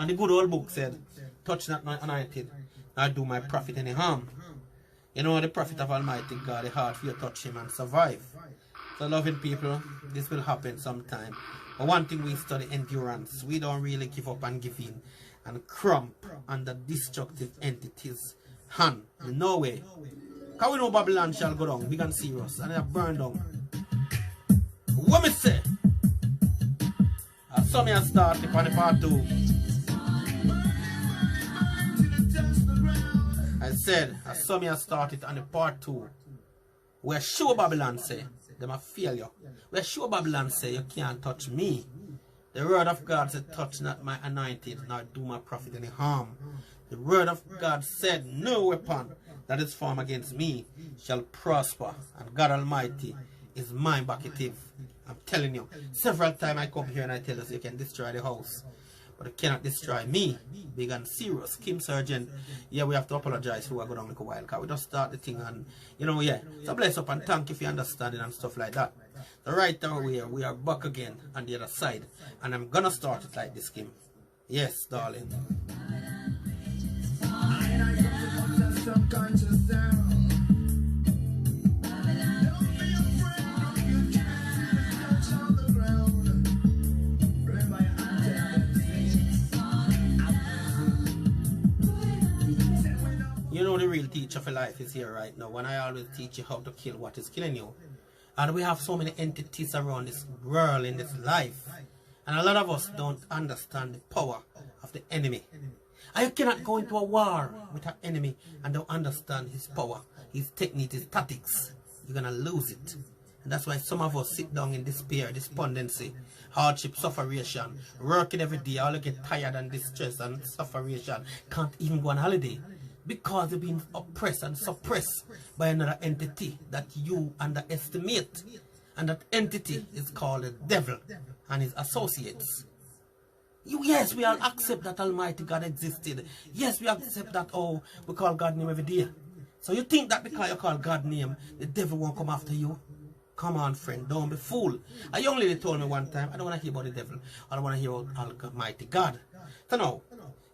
And the good old book said, touch not my anointed, nor do my prophet any harm. You know, the prophet of Almighty God, the hard for you to touch him and survive. So loving people, this will happen sometime. But one thing we study, endurance. We don't really give up and give in and crump under destructive entities' hand. No way. Because we know Babylon shall go down. We can see us and they'll burn down. What me say? I saw me start on the part 2. I said, I saw me started on the part 2. Where sure Babylon say, them a failure. Where sure Babylon say, you can't touch me. The word of God said, touch not my anointed, nor do my prophet any harm. The word of God said, no weapon that is formed against me shall prosper. And God Almighty is my backative. I'm telling you, several times I come here and I tell us you can destroy the house, but you cannot destroy me. Big and serious. Kim Sergeant, yeah, we have to apologize for what go down like a while, because we just start the thing and, you know, yeah. So bless up and thank you for your understanding and stuff like that. The right away, we are back again on the other side, and I'm gonna start it like this, Kim. Yes, darling. You know the real teacher for life is here right now. When I always teach you how to kill what is killing you. And we have so many entities around this world, in this life. And a lot of us don't understand the power of the enemy. And you cannot go into a war with an enemy and don't understand his power, his technique, his tactics. You're going to lose it. And that's why some of us sit down in despair, despondency, hardship, sufferation, working every day. All you get tired and distressed and sufferation. Can't even go on holiday. Because you've been oppressed and suppressed by another entity that you underestimate. And that entity is called the devil and his associates. Yes, we all accept that Almighty God existed. Yes, we accept that, oh, we call God name every day. So you think that because you call God name, the devil won't come after you? Come on, friend, don't be fooled. A young lady told me one time, I don't want to hear about the devil. I don't want to hear about Almighty God. So now,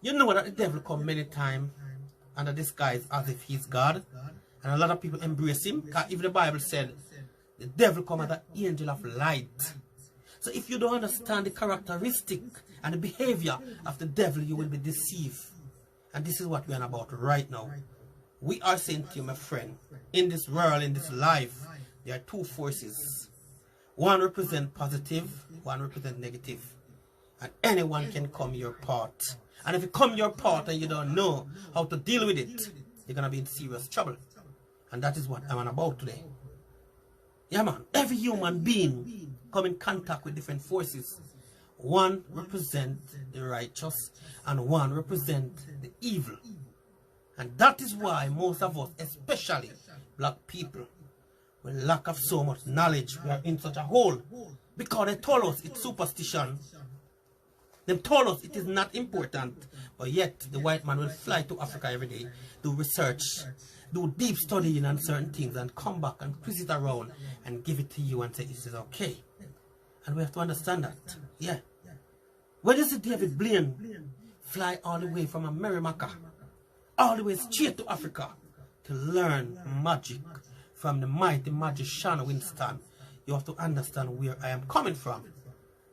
you know that the devil come many times under disguise as if he's God, and a lot of people embrace him, because even the Bible said the devil come as an angel of light. So if you don't understand the characteristic and the behavior of the devil, you will be deceived. And this is what we're about right now. We are saying to you, my friend, in this world, in this life, there are two forces. One represents positive, one represents negative. And anyone can come your part. And if you come your part and you don't know how to deal with it, you're going to be in serious trouble. And that is what I'm on about today. Yeah, man. Every human being come in contact with different forces. One represents the righteous and one represents the evil. And that is why most of us, especially black people, with lack of so much knowledge, we are in such a hole. Because they told us it's superstition. They told us it is not important, but yet the white man will fly to Africa every day, do research, do deep studying on certain things, and come back and twist it around and give it to you and say it is okay. And we have to understand that. Yeah. When you see David Blaine fly all the way from America, all the way straight to Africa to learn magic from the mighty magician Winston, you have to understand where I am coming from.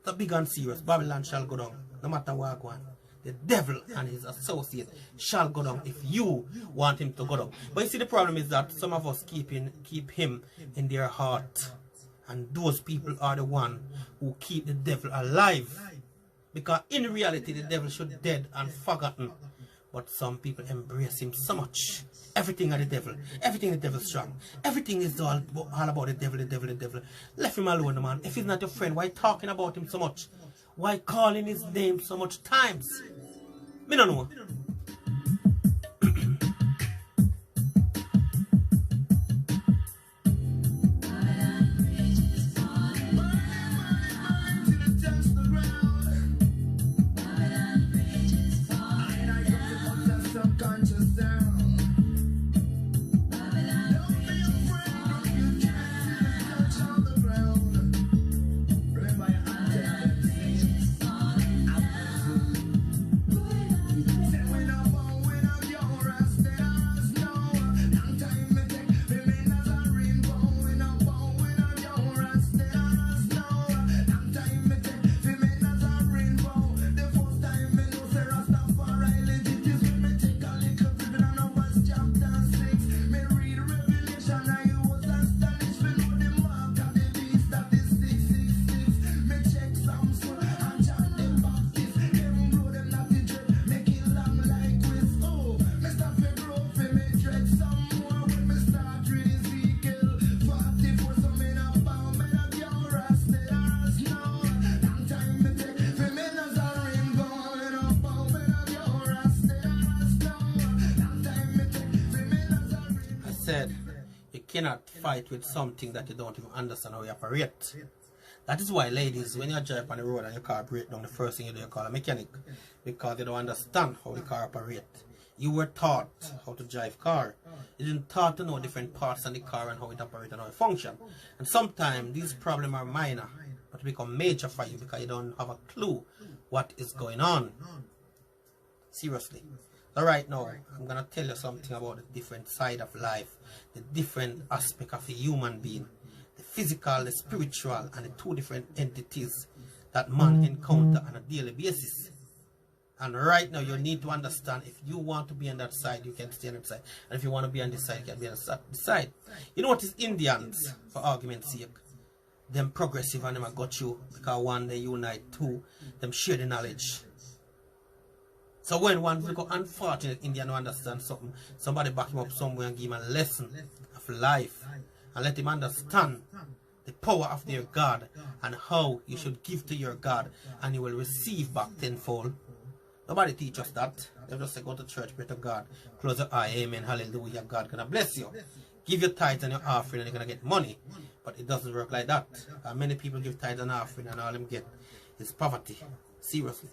The big and serious, Babylon shall go down, no matter what I want. The devil and his associates shall go down if you want him to go down. But you see, the problem is that some of us keep him in their heart. And those people are the one who keep the devil alive. Because in reality, the devil should be dead and forgotten. But some people embrace him so much. Everything are the devil. Everything the devil strong. Everything is all about the devil, the devil, the devil. Left him alone, man. If he's not your friend, why talking about him so much? Why calling his name so much times? Me don't know. cannot fight with something that you don't even understand how you operate. That is why, ladies, when you drive on the road and your car breaks down, the first thing you do, you call a mechanic. Because you don't understand how the car operates. You were taught how to drive car. You didn't taught to know different parts of the car and how it operates and how it functions. And sometimes these problems are minor, but become major for you because you don't have a clue what is going on. Seriously. So right now, I'm going to tell you something about the different side of life, the different aspect of a human being, the physical, the spiritual, and the two different entities that man encounter on a daily basis. And right now, you need to understand, if you want to be on that side, you can stay on that side. And if you want to be on this side, you can be on this side. You know what is Indians, for argument's sake? Them progressive and them have got you, because one, they unite, two, them share the knowledge. So when one look unfortunate Indian to understand something, somebody back him up somewhere and give him a lesson of life. And let him understand the power of their God and how you should give to your God and you will receive back tenfold. Nobody teach us that. They just say go to church, pray to God, close your eye, amen, hallelujah, God gonna bless you. Give your tithes and your offering and you're gonna get money. But it doesn't work like that. Many people give tithes and offering and all them get is poverty. Seriously.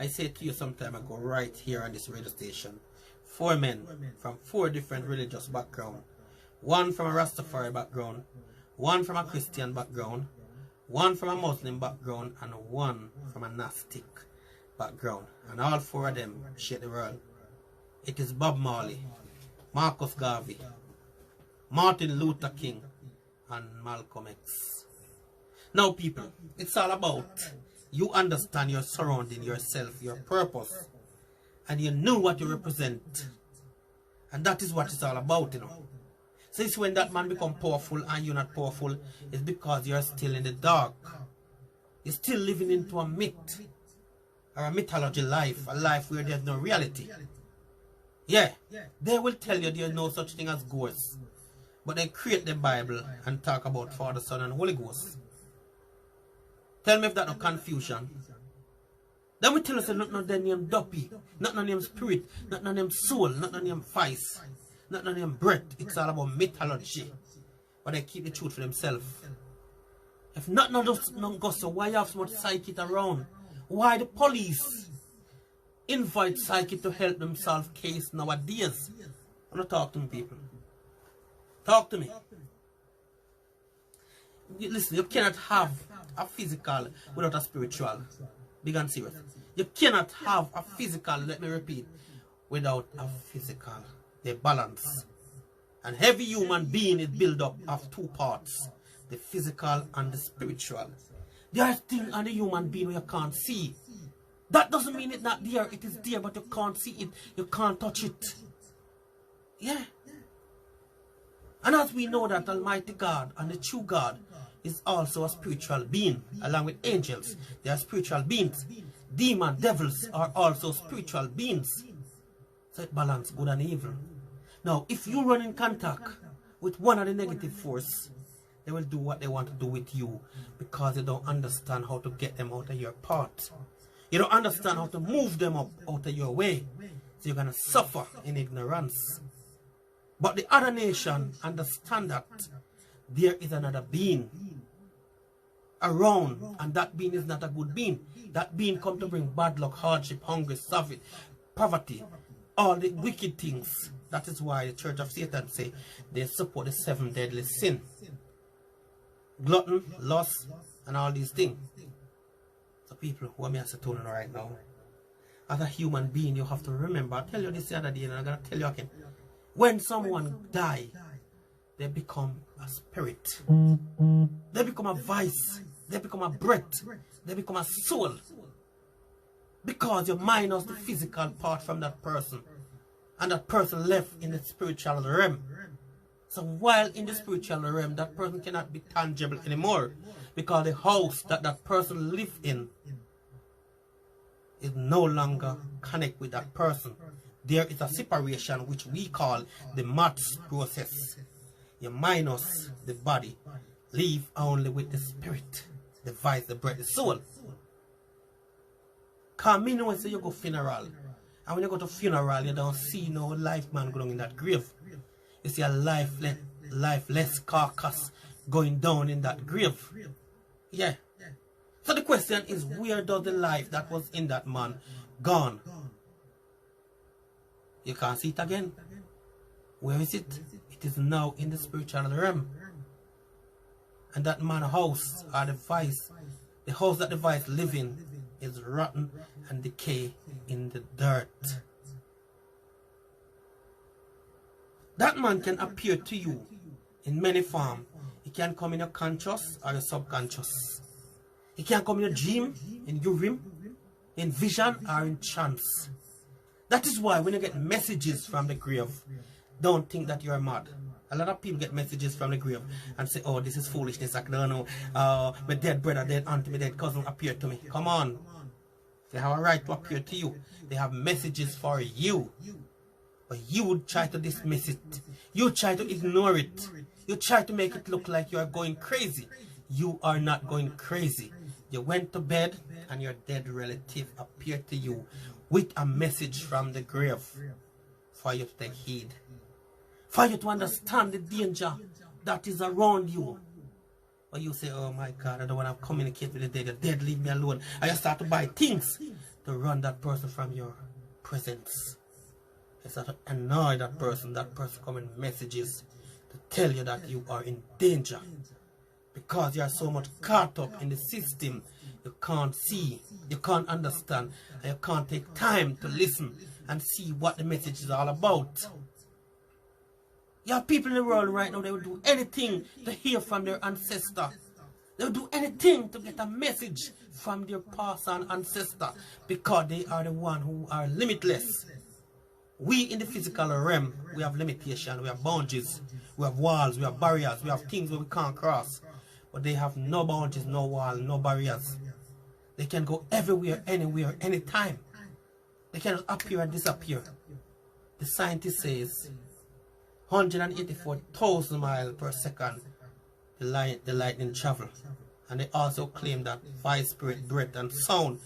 I said to you some time ago, right here on this radio station, 4 men from 4 different religious backgrounds. 1 from a Rastafari background, 1 from a Christian background, 1 from a Muslim background, and 1 from a Gnostic background. And all 4 of them share the world. It is Bob Marley, Marcus Garvey, Martin Luther King, and Malcolm X. Now people, it's all about you understand your surrounding, yourself, your purpose, and you know what you represent. And that is what it's all about, you know. So it's when that man become powerful and you're not powerful, it's because you're still in the dark. You're still living into a myth, or a mythology life, a life where there's no reality. Yeah, they will tell you there's no such thing as ghosts, but they create the Bible and talk about Father, Son, and Holy Ghost. Tell me if that's no confusion. Then we tell us not no name Duppy, not no name Spirit, not no name Soul, not no name Vice, not no name Breath. It's all about mythology. But they keep the truth for themselves. If not no go so, why you have so much psychic around? Why the police invite psychic to help them solve case nowadays? I'm not talking to me, people. Talk to me. Listen, you cannot have a physical without a spiritual. Big and serious. You cannot have a physical, let me repeat, without a physical. They balance. And every human being is built up of 2 parts, the physical and the spiritual. There are things on the human being where you can't see. That doesn't mean it's not there. It is there, but you can't see it. You can't touch it. Yeah. And as we know that Almighty God and the true God is also a spiritual being, along with angels. They are spiritual beings. Demons, devils are also spiritual beings. So it balances good and evil. Now, if you run in contact with one of the negative force, they will do what they want to do with you because you don't understand how to get them out of your path. You don't understand how to move them up out of your way. So you're going to suffer in ignorance. But the other nation understand that there is another being around, and that being is not a good being. That being come to bring bad luck, hardship, hunger, savage, poverty, all the wicked things. That is why the Church of Satan say they support the 7 deadly sin. Glutton, lust, and all these things. So people, what me I say to you right now, as a human being, you have to remember, I tell you this the other day and I'm going to tell you again. When someone die, they become a spirit. They become a vice. They become a breath. They become a soul. Because you minus the physical part from that person. And that person left in the spiritual realm. So while in the spiritual realm, that person cannot be tangible anymore. Because the house that that person lives in is no longer connect with that person. There is a separation which we call the maths process. You minus the body, leave only with the spirit, the vice, the breath, the soul. Because me know when you go funeral, and when you go to funeral, you don't see no life man going in that grave. You see a lifeless carcass going down in that grave. Yeah. So the question is, where does the life that was in that man gone? You can't see it again. Where is it? It is now in the spiritual realm. And that man's house or the vice, the house that the vice live in, is rotten and decay in the dirt. That man can appear to you in many forms. He can come in your conscious or your subconscious. He can come in your dream, in your dream, in vision or in trance. That is why when you get messages from the grave, don't think that you are mad. A lot of people get messages from the grave and say, oh, this is foolishness. I don't know. My dead brother, dead auntie, my dead cousin appeared to me. Come on. They have a right to appear to you. They have messages for you. But you would try to dismiss it. You try to ignore it. You try to make it look like you are going crazy. You are not going crazy. You went to bed and your dead relative appeared to you with a message from the grave for you to take heed. For you to understand the danger that is around you. But you say, oh my God, I don't want to communicate with the dead. The dead, leave me alone. I just start to buy things to run that person from your presence. You start to annoy that person coming messages to tell you that you are in danger. Because you are so much caught up in the system, you can't see, you can't understand, and you can't take time to listen and see what the message is all about. You have people in the world right now, they will do anything to hear from their ancestor. They will do anything to get a message from their past and ancestor because they are the one who are limitless. We in the physical realm, we have limitation, we have boundaries, we have walls, we have barriers, we have things where we can't cross. But they have no boundaries, no wall, no barriers. They can go everywhere, anywhere, anytime. They can appear and disappear. The scientist says 184,000 miles per second the lightning travel. And they also claim that fire, spirit, breath, and sound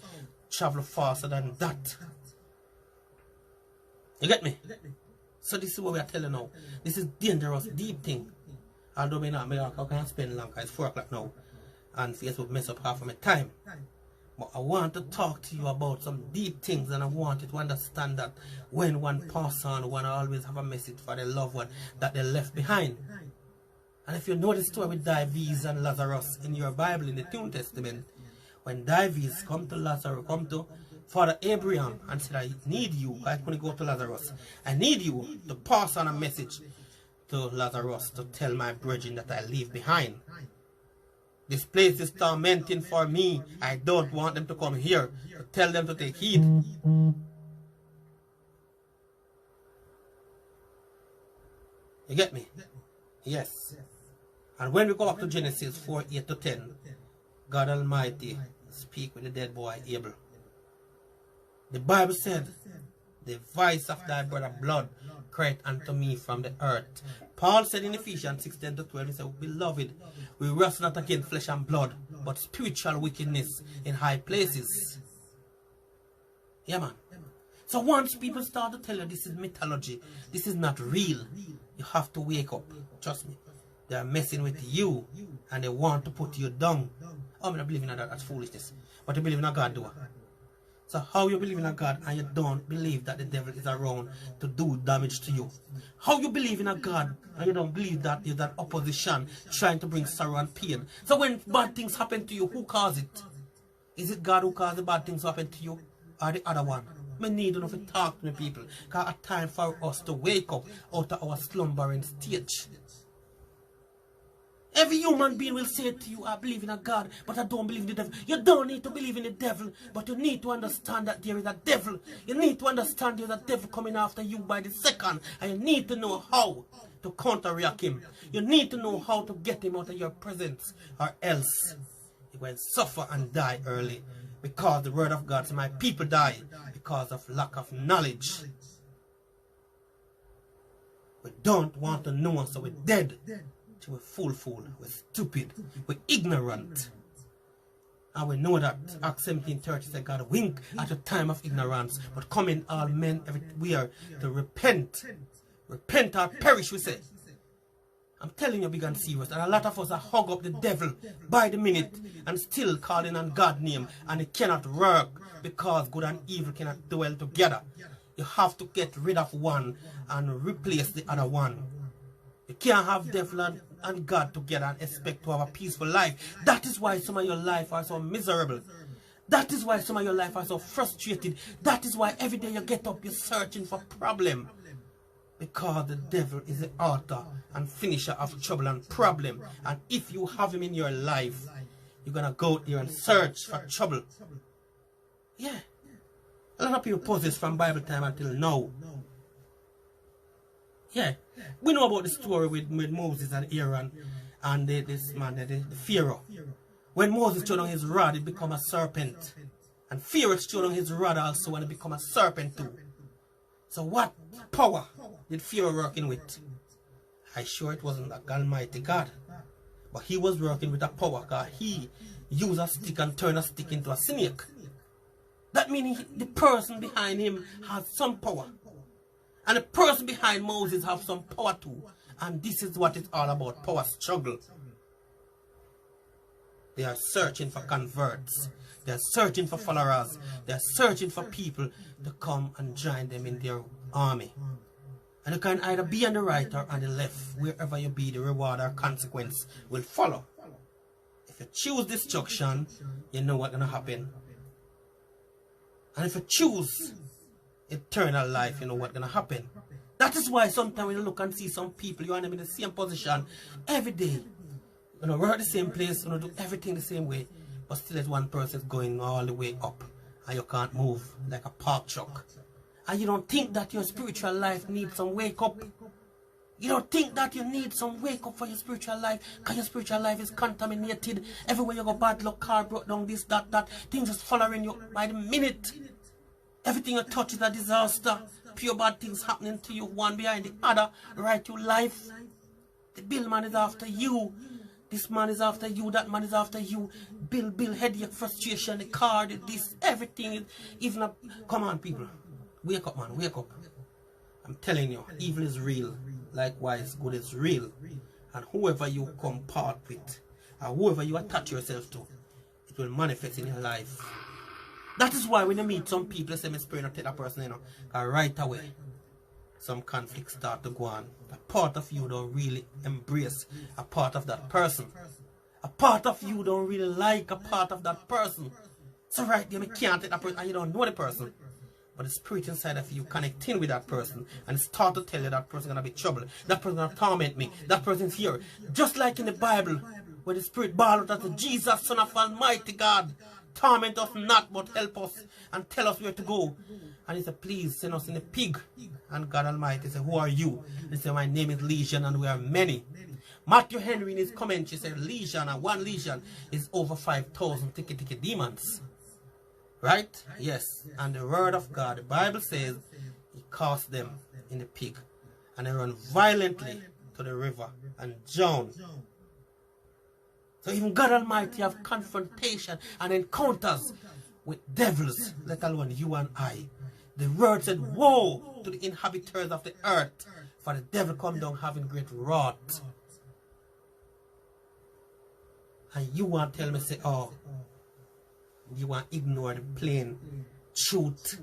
travel faster than that. You get me? So this is what we are telling now. This is dangerous, deep thing. Although I can't spend long, it's 4 o'clock now. And Facebook mess up half of my time. But I want to talk to you about some deep things, and I want you to understand that when one passes on, one always have a message for their loved one that they left behind. And if you know the story with Dives and Lazarus in your Bible, in the New Testament, when Dives come to Lazarus, come to Father Abraham and said, I need you, I'm going to go to Lazarus. I need you to pass on a message to Lazarus to tell my brethren that I leave behind. This place is tormenting for me. I don't want them to come here. To tell them to take heed. You get me? Yes. And when we go back to Genesis 4:8-10, God Almighty speak with the dead boy Abel. The Bible said The voice of thy brother blood cried unto me from the earth. Paul said in Ephesians 6:10-12, he said, beloved, we wrestle not against flesh and blood, but spiritual wickedness in high places. Yeah, man. So once people start to tell you this is mythology, this is not real, you have to wake up. Trust me. They are messing with you and they want to put you down. Oh, I don't believe in that. That's foolishness. But you believe in a God, do. So how you believe in a God and you don't believe that the devil is around to do damage to you? How you believe in a God and you don't believe that there's an opposition trying to bring sorrow and pain? So when bad things happen to you, who caused it? Is it God who caused the bad things to happen to you or the other one? I need enough to talk to me, people. Because it's time for us to wake up out of our slumbering stage. Every human being will say to you, I believe in a God, but I don't believe in the devil. You don't need to believe in the devil, but you need to understand that there is a devil. You need to understand there's a devil coming after you by the second, and you need to know how to counteract him. You need to know how to get him out of your presence, or else he will suffer and die early. Because the word of God says, my people die because of lack of knowledge. We don't want to know, so we're dead. We're fool, we're stupid, we're ignorant. And we know that Acts 17:30 said God wink at a time of ignorance, but come in all men everywhere to repent. Repent or perish, we say. I'm telling you big and serious, and a lot of us are hug up the devil by the minute and still calling on God's name, and it cannot work because good and evil cannot dwell together. You have to get rid of one and replace the other one. You can't have devil and God together and expect to have a peaceful life. That is why some of your life are so miserable. That is why some of your life are so frustrated. That is why every day you get up, you're searching for problem. Because the devil is the author and finisher of trouble and problem. And if you have him in your life, you're going to go out there and search for trouble. Yeah. A lot of people pose this from Bible time until now. Yeah. We know about the story with Moses and Aaron and this man, the Pharaoh. When Moses threw down his rod, it became a serpent. And Pharaoh threw down his rod also and it became a serpent too. So what power did Pharaoh working with? I'm sure it wasn't like Almighty God. But he was working with a power because he used a stick and turned a stick into a snake. That means the person behind him has some power. And the person behind Moses have some power too. And this is what it's all about, power struggle. They are searching for converts. They are searching for followers. They are searching for people to come and join them in their army. And you can either be on the right or on the left. Wherever you be, the reward or consequence will follow. If you choose destruction, you know what's going to happen. And if you choose eternal life, you know what's going to happen. That is why sometimes when you look and see some people, you and them in the same position every day. You know, work the same place, you know, do everything the same way. But still there's one person going all the way up. And you can't move like a park truck. And you don't think that your spiritual life needs some wake up. You don't think that you need some wake up for your spiritual life. Because your spiritual life is contaminated. Everywhere you go, bad luck, car broke down, this, that. Things just following you by the minute. Everything you touch is a disaster. Pure bad things happening to you, one behind the other. Right to life. The bill man is after you. This man is after you, that man is after you. Bill, headache, frustration, the car, this, everything is even up. Come on, people. Wake up, man, wake up. I'm telling you, evil is real. Likewise, good is real. And whoever you come part with, or whoever you attach yourself to, it will manifest in your life. That is why when you meet some people, they say, "I'm not take that person, you know." Because right away, some conflicts start to go on. A part of you don't really embrace a part of that person. A part of you don't really like a part of that person. So right there, you can't take that person and you don't know the person. But the spirit inside of you connecting with that person and start to tell you that person gonna be trouble. That person gonna torment me. That person's here. Just like in the Bible, where the spirit bawled out to Jesus, Son of Almighty God, torment us not, but help us and tell us where to go. And he said, please send us in a pig. And God Almighty said, who are you? He said, my name is Legion and we are many. Matthew Henry in his commentary said, Legion and one legion is over 5,000 ticky demons. Right? Yes. And the word of God, the Bible says, he cast them in the pig. And they run violently to the river and drown. So even God Almighty have confrontation and encounters with devils, let alone you and I. The word said, woe to the inhabitants of the earth, for the devil come down having great wrath. And you want to tell me, say, oh, you want to ignore the plain truth.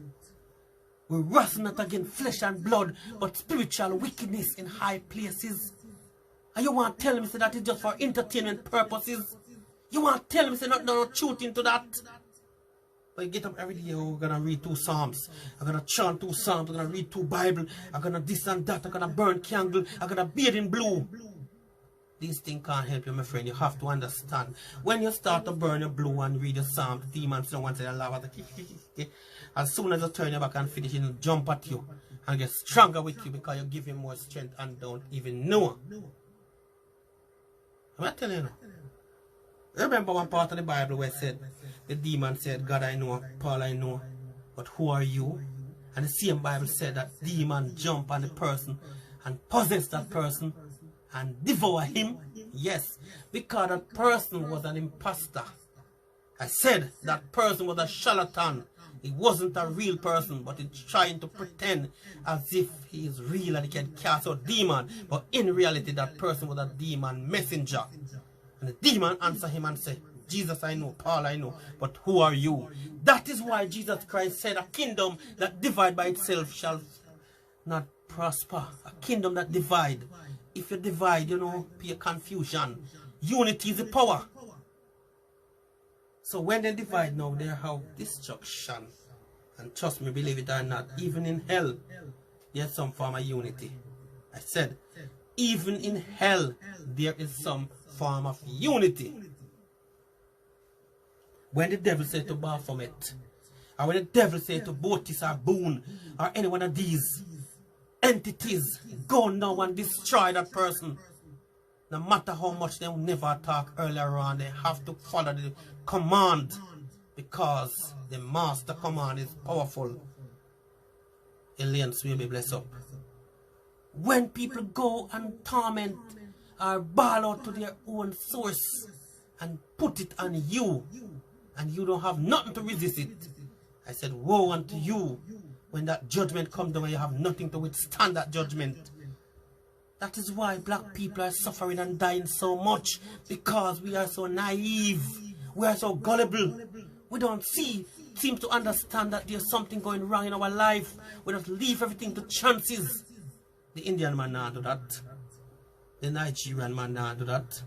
We wrestle not against flesh and blood, but spiritual wickedness in high places. And you want to tell me, say, that is just for entertainment purposes. You want to tell me, say, no truth into that. But you get up every day, you're going to read 2 Psalms. I'm going to chant 2 Psalms. I'm going to read 2 Bible. I'm going to this and that. I'm going to burn candle. I'm going to bathe in blue. These things can't help you, my friend. You have to understand. When you start to burn your blue and read your Psalm, the demons don't want to laugh at the as soon as you turn your back and finish, he'll jump at you and get stronger with you because you give him more strength and don't even know. I'm telling you now. Remember one part of the Bible where it said, the demon said, God I know, Paul I know, but who are you? And the same Bible said that demon jump on the person and possess that person and devour him. Yes, because that person was an imposter. I said that person was a charlatan. He wasn't a real person, but he's trying to pretend as if he is real and he can cast out demon. But in reality, that person was a demon messenger. And the demon answered him and said, Jesus I know, Paul I know, but who are you? That is why Jesus Christ said, a kingdom that divide by itself shall not prosper. A kingdom that divide. If you divide, you know, be a confusion. Unity is the power. So when they divide now, they have destruction. And trust me, believe it or not, even in hell, there's some form of unity. I said, even in hell, there is some form of unity. When the devil said to Baphomet, or when the devil said to Botis or Boone, or any one of these entities, go now and destroy that person. No matter how much they never talk earlier on, they have to follow the command because the master command is powerful. Aliens will be blessed up. When people go and torment or bawl out to their own source and put it on you, and you don't have nothing to resist it, I said, woe unto you when that judgment comes down and you have nothing to withstand that judgment. That is why black people are suffering and dying so much, because we are so naive. We are so gullible. We don't seem to understand that there's something going wrong in our life. We just leave everything to chances. The Indian man not do that. The Nigerian man not do that.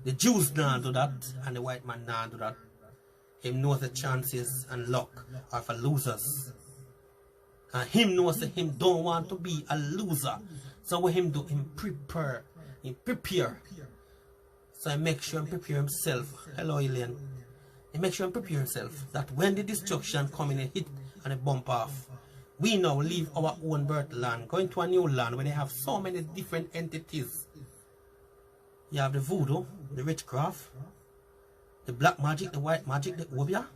The Jews not do that. And the white man not do that. Him knows the chances and luck are for losers. And him knows that him don't want to be a loser. So what him do? Him prepare. Him prepare. So I make sure him prepare himself. Hello, Elaine. He make sure him prepare himself. That when the destruction come in, a hit and a bump off, we now leave our own birth land, going to a new land where they have so many different entities. You have the voodoo, the witchcraft, the black magic, the white magic, the obia,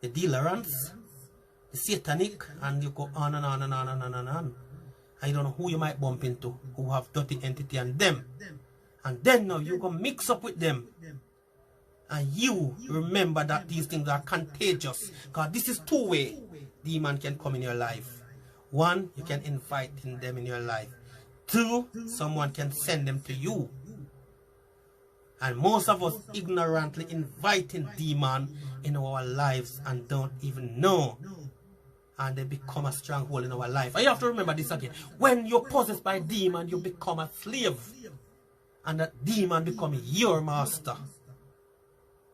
the dealerants, the satanic, and you go on and on and on and on and on. And you don't know who you might bump into, who have dirty entity and them. And then now you go mix up with them. And you remember that these things are contagious. Because this is two-way. Demon can come in your life. One, you can invite them in your life. Two, someone can send them to you. And most of us ignorantly inviting demon in our lives and don't even know. And they become a stronghold in our life. And you have to remember this again. When you're possessed by a demon, you become a slave. And that demon becomes your master.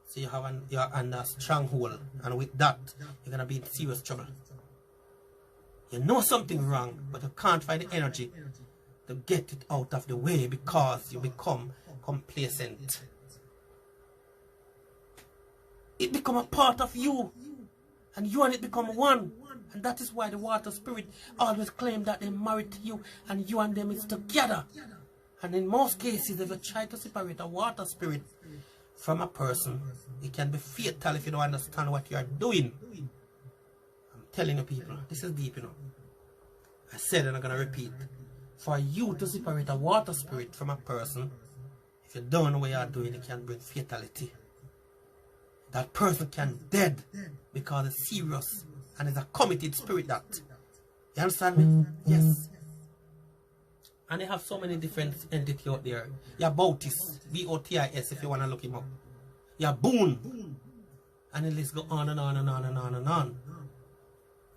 So you're under a stronghold. And with that, you're going to be in serious trouble. You know something wrong, but you can't find the energy to get it out of the way because you become complacent. It become a part of you. And you and it become one. And that is why the water spirit always claim that they're married to you and you and them is together. And in most cases, if you try to separate a water spirit from a person, it can be fatal if you don't understand what you are doing. I'm telling you people, this is deep, you know. I said and I'm going to repeat. For you to separate a water spirit from a person, if you don't know what you are doing, it can bring fatality. That person can dead because it's serious and it's a committed spirit that. You understand me? Yes. And they have so many different entities out there. You have Bautis, B-O-T-I-S if you want to look him up. You have Boone. And the list go on and on and on and on and on.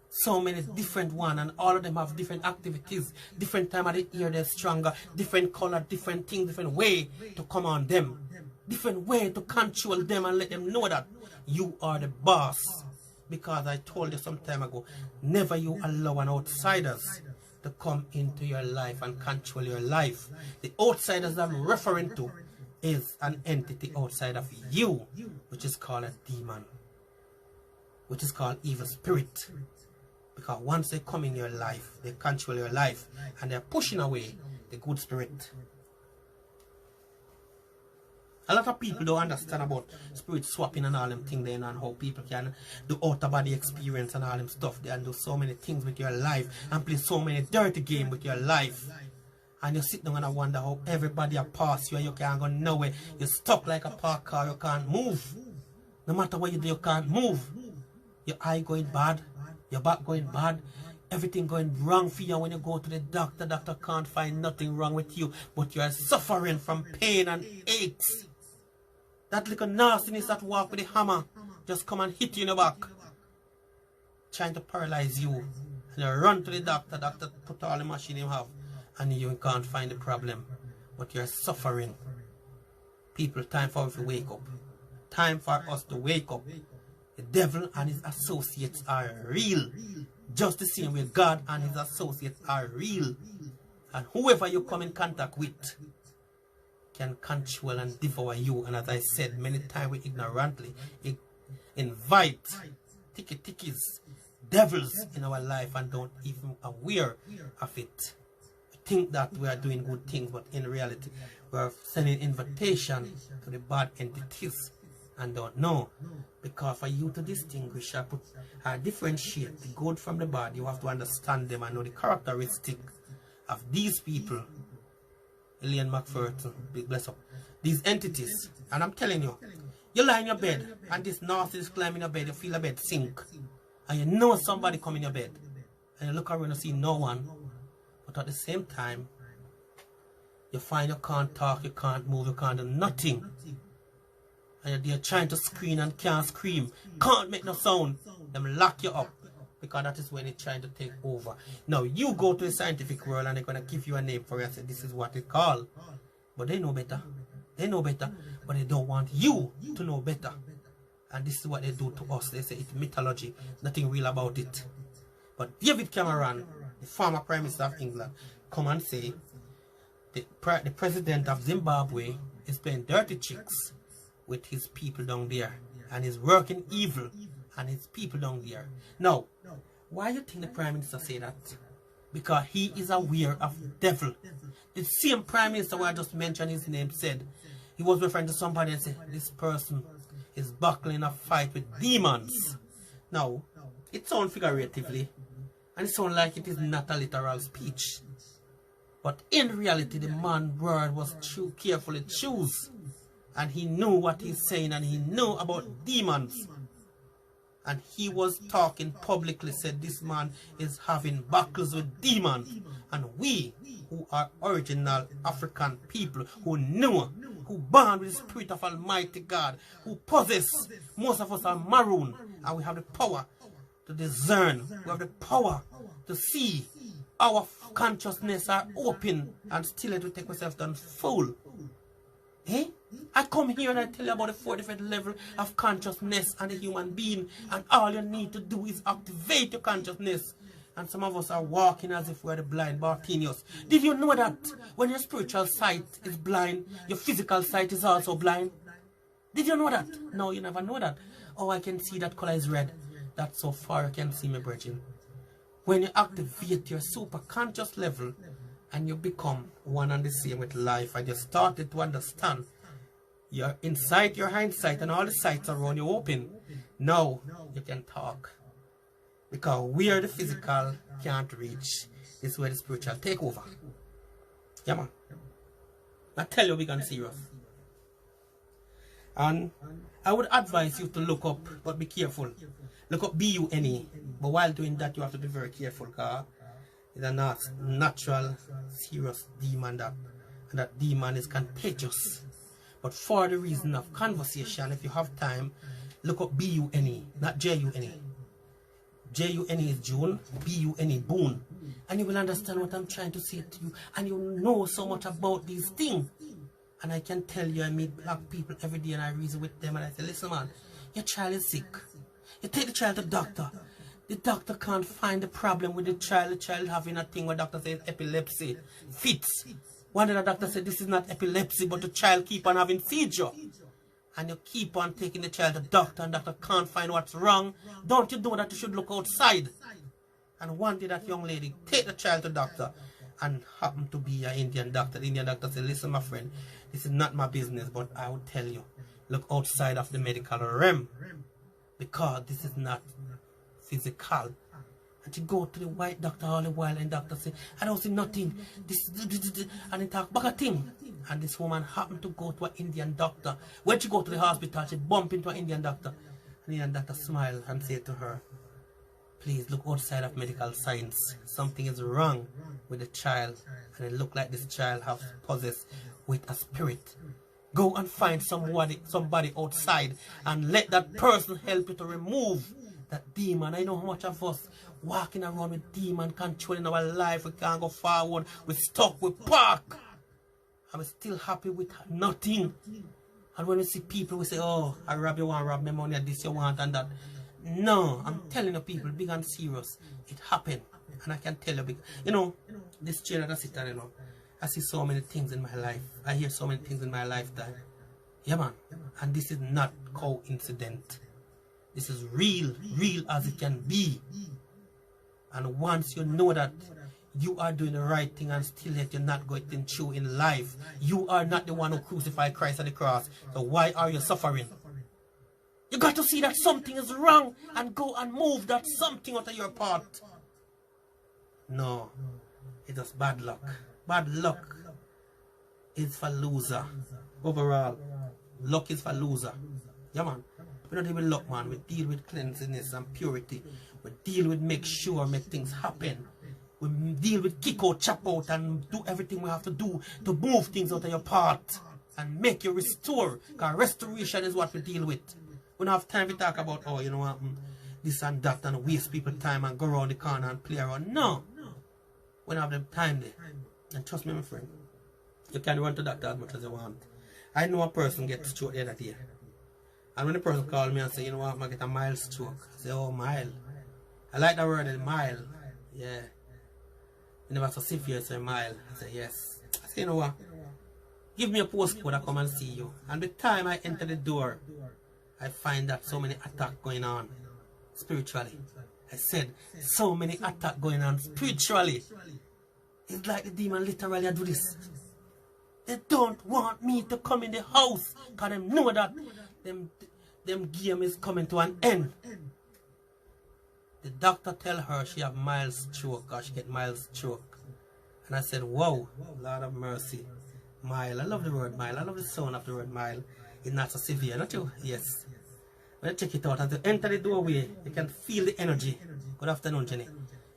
So many different ones, and all of them have different activities. Different time of the year they're stronger. Different color, different thing, different way to come on them. Different way to control them and let them know that you are the boss. Because I told you some time ago, never you allow an outsiders to come into your life and control your life. The outsiders I'm referring to is an entity outside of you, which is called a demon, which is called evil spirit. Because once they come in your life, they control your life and they're pushing away the good spirit. A lot of people don't understand about spirit swapping and all them things then, and how people can do out of body experience and all them stuff. They can do so many things with your life and play so many dirty games with your life. And you sit down and wonder how everybody will pass you and you can't go nowhere. You're stuck like a parked car, you can't move. No matter what you do, you can't move. Your eye going bad, your back going bad, everything going wrong for you. When you go to the doctor, doctor can't find nothing wrong with you, but you are suffering from pain and aches. That little nastiness that walk with the hammer just come and hit you in the back, trying to paralyze you. And you run to the doctor, doctor put all the machine you have, and you can't find the problem, but you're suffering. People, time for us to wake up. Time for us to wake up. The devil and his associates are real. Just the same way God and his associates are real. And whoever you come in contact with can control and devour you. And as I said many times, we ignorantly invite tickies, devils in our life and don't even aware of it. We think that we are doing good things, but in reality we are sending invitation to the bad entities and don't know. Because for you to distinguish or differentiate the good from the bad, you have to understand them and know the characteristic of these people. Elaine McPherson, big bless up. These entities, and I'm telling you, you lie in your bed and this narcissist climb in your bed, you feel a bed sink, and you know somebody come in your bed, and you look around and see no one, but at the same time, you find you can't talk, you can't move, you can't do nothing, and you're trying to scream and can't scream, can't make no sound. Them lock you up, because that is when it's trying to take over. Now you go to the scientific world and they're going to give you a name for it and say this is what it's called. But they know better. They know better, but they don't want you to know better. And this is what they do to us. They say it's mythology, nothing real about it. But David Cameron, the former Prime Minister of England, come and say the President of Zimbabwe is playing dirty tricks with his people down there. And is working evil and his people down there. Now, why do you think the Prime Minister say that? Because he is aware of the devil. The same Prime Minister who I just mentioned his name said, he was referring to somebody and said, this person is buckling a fight with demons. Now, it sounds figuratively, and it sounds like it is not a literal speech. But in reality, the man's word was carefully chosen. And he knew what he's saying, and he knew about demons. And he was talking publicly, said this man is having battles with demons. And we, who are original African people, who know, who born with the spirit of Almighty God, who possess, most of us are maroon, and we have the power to discern, we have the power to see. Our consciousness are open, and still it will take ourselves done full. Eh? I come here and I tell you about the 4 different levels of consciousness and the human being, and all you need to do is activate your consciousness. And some of us are walking as if we're the blind Bartimaeus. Did you know that when your spiritual sight is blind, your physical sight is also blind? Did you know that? No, you never know that. Oh, I can see that color is red. That's so far I can see my brethren. When you activate your super conscious level and you become one and the same with life, and you started to understand Your insight, your hindsight, and all the sights around you open. Now you can talk. Because where the physical can't reach, this is where the spiritual take over. Yeah, man. I tell you, we're gonna serious. And I would advise you to look up, but be careful. Look up B-U-N-E. But while doing that, you have to be very careful, because it's a natural, serious demon, and that demon is contagious. But for the reason of conversation, if you have time, look up B-U-N-E, not J-U-N-E. J-U-N-E is June, B-U-N-E, Boone. And you will understand what I'm trying to say to you. And you know so much about these things. And I can tell you, I meet black people every day and I reason with them and I say, listen man, your child is sick. You take the child to the doctor. The doctor can't find the problem with the child having a thing where doctor says epilepsy, fits. One day the doctor said this is not epilepsy, but the child keep on having seizure. And you keep on taking the child to the doctor and doctor can't find what's wrong. Don't you know that you should look outside? And one day that young lady take the child to the doctor and happen to be an Indian doctor. The Indian doctor said, listen my friend, this is not my business, but I will tell you, look outside of the medical realm. Because this is not physical. And you go to the white doctor all the while and the doctor say, I don't see nothing. This, and he talk back a thing. And this woman happened to go to an Indian doctor. When she go to the hospital, she bump into an Indian doctor. And the Indian doctor smiled and said to her, please look outside of medical science. Something is wrong with the child. And it look like this child has possessed with a spirit. Go and find somebody outside and let that person help you to remove that demon. I know how much of us walking around with demon controlling our life. We can't go forward. We're stuck. We park. And we're still happy with nothing. And when we see people, we say, oh, I rob you want, rob me money, this you want, and that. No, I'm telling you people, big and serious. It happened. And I can tell you, you know, this chair that I sit on, you know, I see so many things in my life. I hear so many things in my lifetime. Yeah, man. And this is not coincident. This is real as it can be. And once you know that you are doing the right thing and still yet you're not going through in life, you are not the one who crucified Christ on the cross. So why are you suffering? You got to see that something is wrong and go and move that something out of your part. No, it is bad luck. Bad luck is for loser. Overall, luck is for loser. Yeah, man. We don't deal with luck, man. We deal with cleanliness and purity. We deal with make things happen. We deal with kick out, chop out, and do everything we have to do to move things out of your part and make you restore. Because restoration is what we deal with. We don't have time to talk about, oh, you know what, this and that, and waste people's time and go around the corner and play around. No. We don't have the time there. And trust me, my friend, you can run to doctor as much as you want. I know a person gets stroke the other day. And when the person called me and say, you know what, I'm going to get a mild stroke. I say, oh, mild. I like the word mild. Yeah. You never so severe, say mild. I say, yes. I say, you know what, give me a postcode, I come and see you. And the time I enter the door, I find that so many attacks going on spiritually. I said, so many attacks going on spiritually. It's like the demon literally do this. They don't want me to come in the house because they know that them game is coming to an end. The doctor tell her she have mild stroke or she get mild stroke. And I said, wow, Lord of mercy. Mild. I love the word mild. I love the sound of the word mild. It's not so severe, not you? Yes. When you check it out and to enter the doorway, you can feel the energy. Good afternoon, Jenny.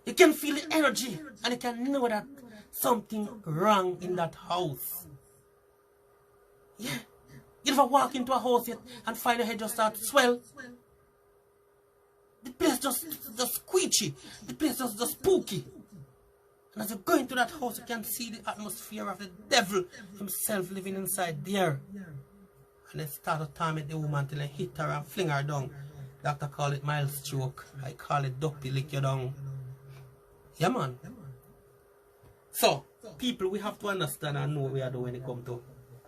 You can feel the energy and you can know that something wrong in that house. Yeah. You never walk into a house yet and find your head just start to swell. The place just squeechy. The place just spooky. And as you go into that house, you can see the atmosphere of the devil himself living inside there. And they start to torment the woman till they hit her and fling her down. Doctor call it mild stroke. I call it Duppy, lick you down. Yeah, man. So, people, we have to understand and know what we are doing when it comes to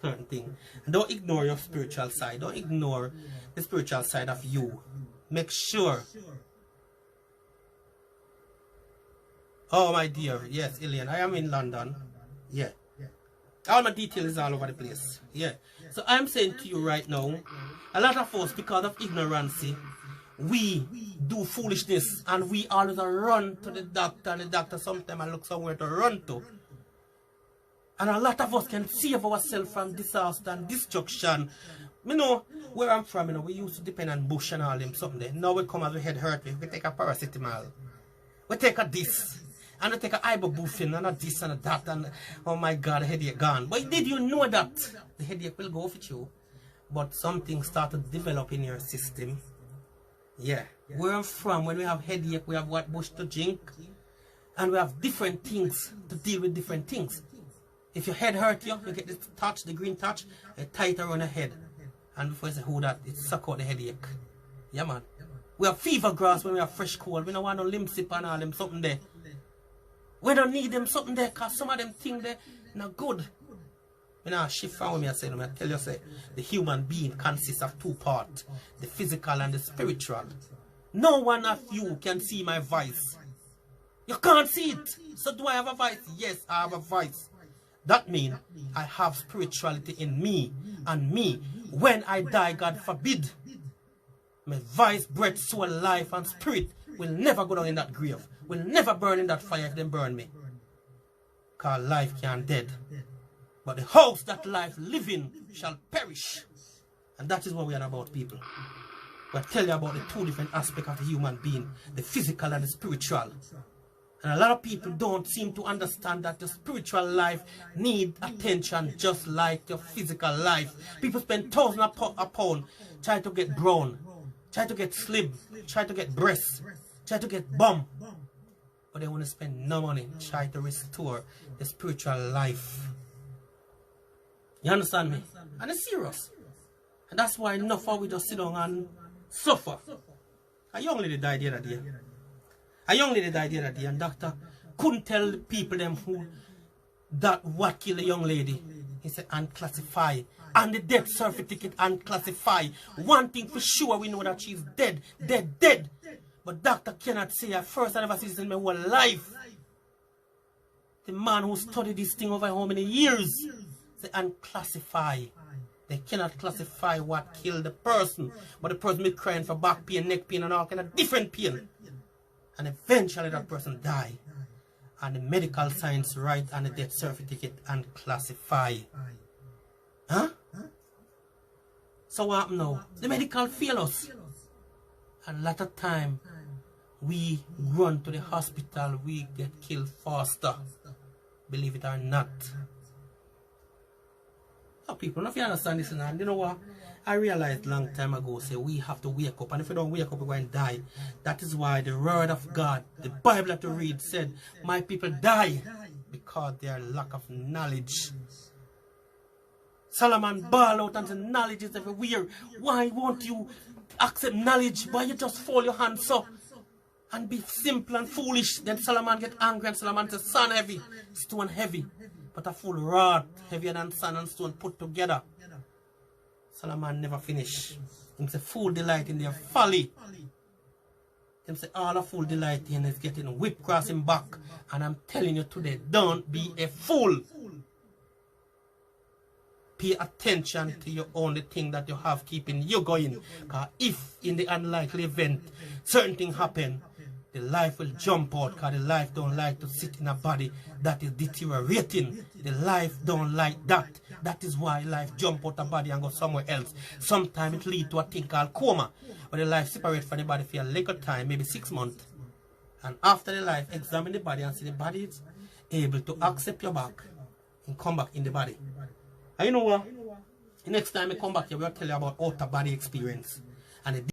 certain things. And don't ignore your spiritual side. Don't ignore the spiritual side of you. Make sure. Oh, my dear. Yes, Ilian. I am in London. Yeah. All my detail is all over the place. Yeah. So I'm saying to you right now, a lot of us, because of ignorance, we do foolishness and we always run to the doctor, and the doctor sometimes I look somewhere to run to. And a lot of us can save ourselves from disaster and destruction. You know, where I'm from, you know, we used to depend on bush and all them something there. Now we come as we head hurt, we take a paracetamol. We take a this. And we take a ibuprofen and a this and a that, and oh my God, the headache gone. But did you know that the headache will go off with you? But something started to develop in your system. Yeah. Where I'm from, when we have headache, we have what bush to drink. And we have different things to deal with different things. If your head hurt you, you get the touch, the green touch, you tie it around your head. And before you say, who that, it suck out the headache. Yeah, man. We have fever grass when we have fresh cold. We don't want no limb sip and all them something there. We don't need them something there, because some of them things there not good. You know, shift from me, I tell you, say, the human being consists of two parts, the physical and the spiritual. No one of you can see my voice. You can't see it. So do I have a voice? Yes, I have a voice. That means I have spirituality in me, and me, when I die, God forbid, my voice, breath, soul, life, and spirit will never go down in that grave. Will never burn in that fire if they burn me. Because life can't dead. But the house that life live in shall perish. And that is what we are about, people. We'll tell you about the two different aspects of the human being, the physical and the spiritual. And a lot of people don't seem to understand that the spiritual life needs attention just like your physical life. People spend thousands of pounds trying to get brown, try to get slim, try to get breasts, try to get bum. But they want to spend no money try to restore the spiritual life. You understand me? And it's serious. And that's why enough of we just sit down and suffer. A young lady died the other day. A young lady died the other day, and doctor couldn't tell the people them who that what killed the young lady. He said unclassify. And the death certificate unclassify. One thing for sure, we know that she's dead. Dead. But doctor cannot say at first I never seen this in my whole life. The man who studied this thing over how many years say unclassify. They cannot classify what killed the person. But the person be crying for back pain, neck pain, and all kind of different pain. And eventually that person die. And the medical science write on the death certificate and classify. Huh? So what happen now? The medical fail us. And a lot of time we run to the hospital, we get killed faster. Believe it or not. Oh, people, if you understand this, and you know what? I realized long time ago, say we have to wake up, and if we don't wake up, we're going to die. That is why the word of God, the Bible that we read said, my people die because they are lack of knowledge. Solomon ball out and say knowledge is everywhere. Why won't you accept knowledge? Why you just fold your hands up and be simple and foolish? Then Solomon get angry and Solomon says, sun heavy, stone heavy. But a full rod heavier than sand and stone put together. Solomon never finish. Him say full delight in their folly. Him say all a fool delight in is getting whipped across him back. And I'm telling you today, don't be a fool. Pay attention to your only thing that you have keeping you going. Because if in the unlikely event certain thing happen, the life will jump out, because the life don't like to sit in a body that is deteriorating. The life don't like that. That is why life jump out of body and go somewhere else. Sometimes it leads to a thing called coma. But the life separate from the body for a little time, maybe 6 months. And after the life, examine the body and see the body is able to accept your back and come back in the body. And you know what? The next time I come back here, we'll tell you about outer body experience. And